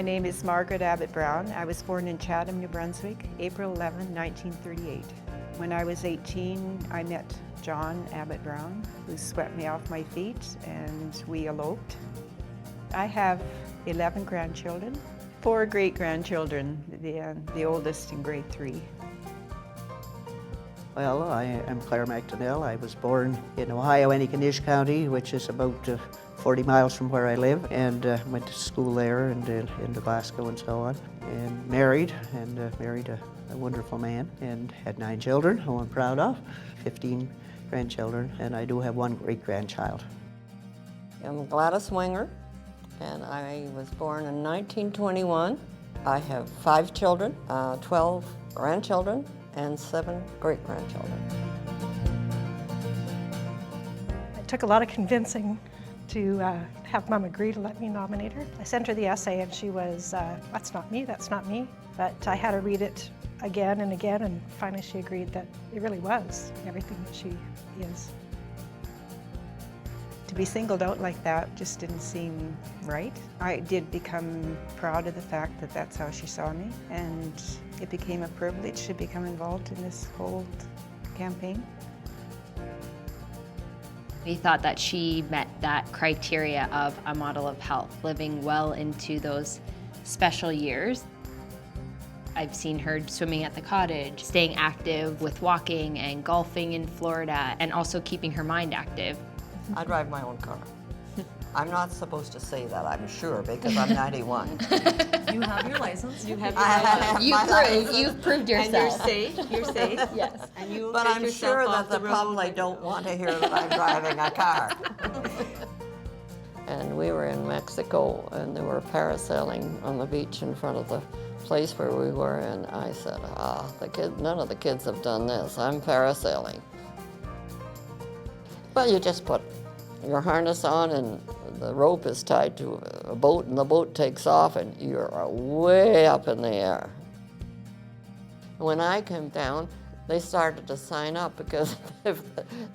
My name is Margaret Abbott-Brown. I was born in Chatham, New Brunswick, April 11, 1938. When I was 18, I met John Abbott-Brown, who swept me off my feet, and we eloped. I have 11 grandchildren, 4 great-grandchildren, the oldest in grade 3. Well, I am Claire Macdonnell. I was born in Ohio, Antigonish County, which is about 40 miles from where I live, and went to school there and in Nebraska and so on, and married a wonderful man, and had 9 children, who I'm proud of, 15 grandchildren, and I do have 1 great-grandchild. I'm Gladys Wenger, and I was born in 1921. I have 5 children, 12 grandchildren, and 7 great-grandchildren. It took a lot of convincing to have Mom agree to let me nominate her. I sent her the essay and she was, that's not me, that's not me. But I had her read it again and again, and finally she agreed that it really was everything that she is. To be singled out like that just didn't seem right. I did become proud of the fact that that's how she saw me, and it became a privilege to become involved in this whole campaign. We thought that she met that criteria of a model of health, living well into those special years. I've seen her swimming at the cottage, staying active with walking and golfing in Florida, and also keeping her mind active. I drive my own car. I'm not supposed to say that, I'm sure, because I'm 91. You have your license. You have You've proved yourself. And you're safe. Yes. And you But I'm sure that the public don't want to hear that I'm driving a car. And we were in Mexico, and they were parasailing on the beach in front of the place where we were, and I said, none of the kids have done this. I'm parasailing. Well, you just put your harness on, and the rope is tied to a boat, and the boat takes off, and you're way up in the air. When I came down, they started to sign up, because if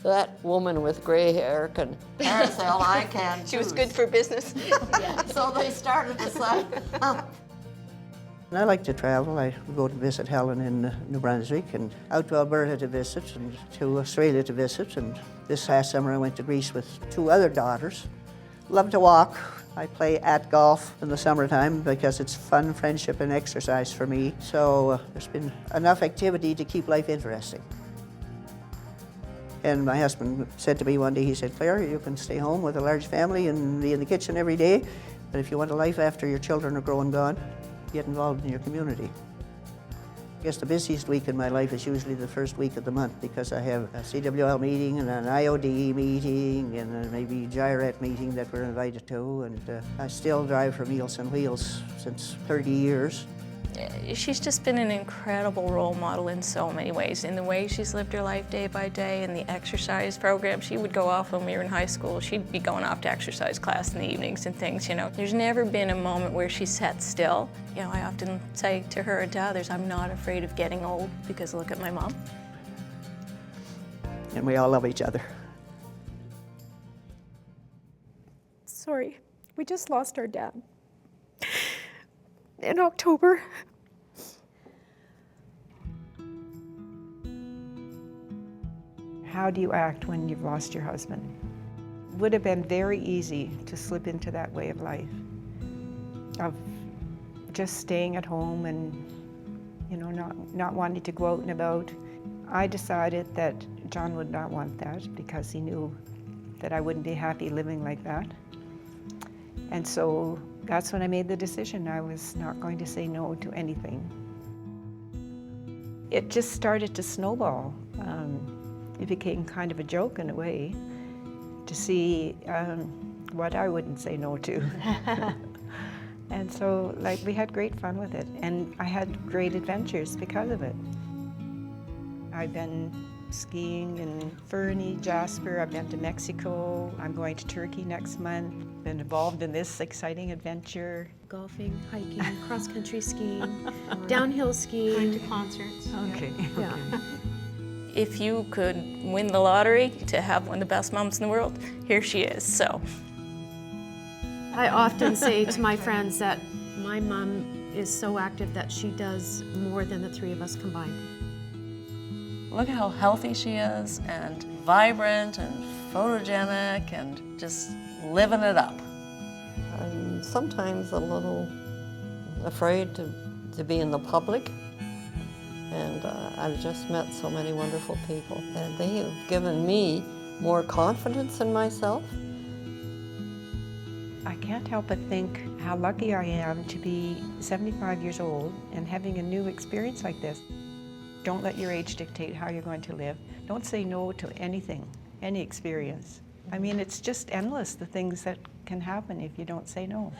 that woman with gray hair can parasail, I can too. She was good for business. So they started to sign up. And I like to travel. I go to visit Helen in New Brunswick, and out to Alberta to visit, and to Australia to visit. And this past summer I went to Greece with 2 other daughters. Love to walk. I play at golf in the summertime because it's fun, friendship, and exercise for me. So there's been enough activity to keep life interesting. And my husband said to me one day, he said, "Claire, you can stay home with a large family and be in the kitchen every day, but if you want a life after your children are grown and gone, get involved in your community." I guess the busiest week in my life is usually the first week of the month, because I have a CWL meeting and an IOD meeting and maybe GIRET meeting that we're invited to, and I still drive for Meals on Wheels since 30 years. She's just been an incredible role model in so many ways, in the way she's lived her life day by day, and the exercise program. She would go off when we were in high school. She'd be going off to exercise class in the evenings and things, you know. There's never been a moment where she sat still. You know, I often say to her and to others, I'm not afraid of getting old, because look at my mom. And we all love each other. Sorry, we just lost our dad in October. How do you act when you've lost your husband? It would have been very easy to slip into that way of life, of just staying at home and, you know, not wanting to go out and about. I decided that John would not want that, because he knew that I wouldn't be happy living like that. And so that's when I made the decision. I was not going to say no to anything. It just started to snowball. It became kind of a joke in a way to see what I wouldn't say no to. And so, like, we had great fun with it, and I had great adventures because of it. I've been skiing in Fernie, Jasper, I've been to Mexico, I'm going to Turkey next month, been involved in this exciting adventure. Golfing, hiking, cross-country skiing, downhill skiing. Going to concerts. Okay. Yeah. If you could win the lottery to have one of the best moms in the world, here she is, so. I often say to my friends that my my mom is so active that she does more than the three of us combined. Look at how healthy she is, and vibrant and photogenic and just living it up. I'm sometimes a little afraid to be in the public, and I've just met so many wonderful people, and they have given me more confidence in myself. I can't help but think how lucky I am to be 75 years old and having a new experience like this. Don't let your age dictate how you're going to live. Don't say no to anything, any experience. I mean, it's just endless, the things that can happen if you don't say no.